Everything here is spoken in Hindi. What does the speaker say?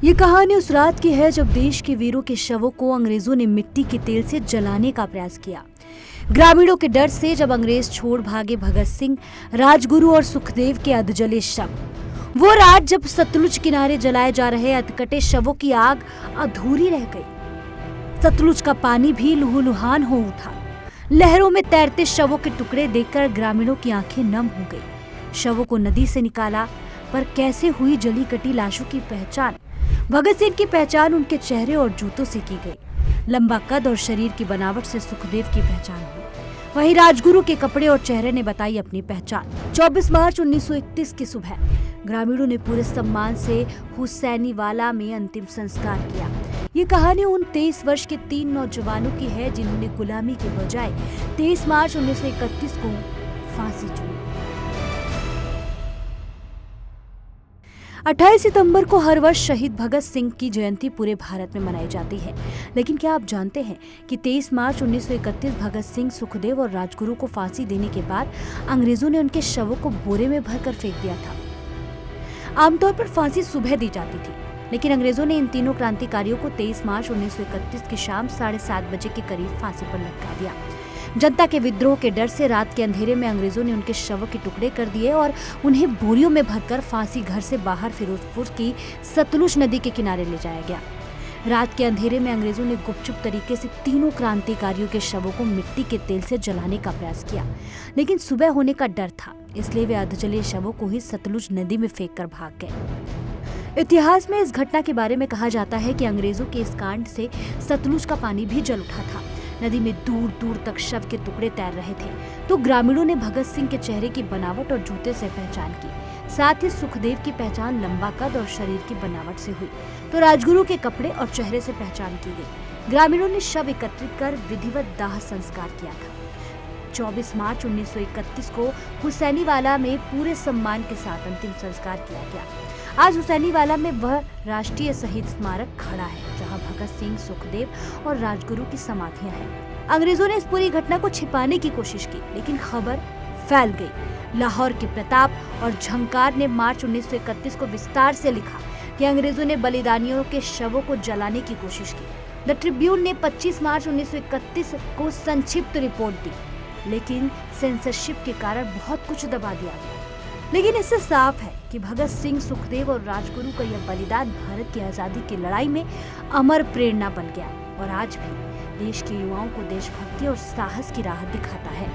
ये कहानी उस रात की है जब देश के वीरों के शवों को अंग्रेजों ने मिट्टी के तेल से जलाने का प्रयास किया। ग्रामीणों के डर से जब अंग्रेज छोड़ भागे भगत सिंह, राजगुरु और सुखदेव के अधजले शव। वो रात जब सतलुज किनारे जलाए जा रहे अधकटे शवों की आग अधूरी रह गई। सतलुज का पानी भी लुहुलुहान हो उठा। लहरों में तैरते शवों के टुकड़े देखकर ग्रामीणों की आंखें नम हो गई। शवों को नदी से निकाला, पर कैसे हुई जली कटी लाशों की पहचान? भगत सिंह की पहचान उनके चेहरे और जूतों से की गई। लंबा कद और शरीर की बनावट से सुखदेव की पहचान हुई। वहीं राजगुरु के कपड़े और चेहरे ने बताई अपनी पहचान। 24 मार्च 1931 की सुबह ग्रामीणों ने पूरे सम्मान से हुसैनीवाला में अंतिम संस्कार किया। ये कहानी उन 23 वर्ष के 3 नौजवानों की है जिन्होंने गुलामी के बजाय 23 मार्च 1931 को फांसी चुनी। 28 सितंबर को हर वर्ष शहीद भगत सिंह की जयंती पूरे भारत में मनाई जाती है। लेकिन क्या आप जानते हैं कि 23 मार्च 1931 भगत सिंह, सुखदेव और राजगुरु को फांसी देने के बाद अंग्रेजों ने उनके शवों को बोरे में भरकर फेंक दिया था। आमतौर पर फांसी सुबह दी जाती थी, लेकिन अंग्रेजों ने इन तीनों क्रांतिकारियों को 23 मार्च 1931 की शाम 7:30 बजे के करीब फांसी पर लटका दिया। जनता के विद्रोह के डर से रात के अंधेरे में अंग्रेजों ने उनके शवों के टुकड़े कर दिए और उन्हें बोरियों में भरकर फांसी घर से बाहर फिरोजपुर की सतलुज नदी के किनारे ले जाया गया। रात के अंधेरे में अंग्रेजों ने गुपचुप तरीके से तीनों क्रांतिकारियों के शवों को मिट्टी के तेल से जलाने का प्रयास किया, लेकिन सुबह होने का डर था, इसलिए वे अधजले शवों को ही सतलुज नदी में फेंक कर भाग गए। इतिहास में इस घटना के बारे में कहा जाता है कि अंग्रेजों के इस कांड से सतलुज का पानी भी जल उठा था। नदी में दूर दूर तक शव के टुकड़े तैर रहे थे। तो ग्रामीणों ने भगत सिंह के चेहरे की बनावट और जूते से पहचान की। साथ ही सुखदेव की पहचान लंबा कद और शरीर की बनावट से हुई, तो राजगुरु के कपड़े और चेहरे से पहचान की गई। ग्रामीणों ने शव एकत्रित कर विधिवत दाह संस्कार किया था। 24 मार्च 1931 को हुसैनीवाला में पूरे सम्मान के साथ अंतिम संस्कार किया गया। आज हुसैनीवाला में वह राष्ट्रीय शहीद स्मारक खड़ा है, जहां भगत सिंह, सुखदेव और राजगुरु की समाधियां हैं। अंग्रेजों ने इस पूरी घटना को छिपाने की कोशिश की, लेकिन खबर फैल गई। लाहौर के प्रताप और झंकार ने मार्च 1931 को विस्तार से लिखा कि अंग्रेजों ने बलिदानियों के शवों को जलाने की कोशिश की। द ट्रिब्यून ने 25 मार्च 1931 को संक्षिप्त रिपोर्ट दी, लेकिन सेंसरशिप के कारण बहुत कुछ दबा दिया गया। लेकिन इससे साफ है कि भगत सिंह, सुखदेव और राजगुरु का यह बलिदान भारत की आजादी की लड़ाई में अमर प्रेरणा बन गया और आज भी देश के युवाओं को देशभक्ति और साहस की राह दिखाता है।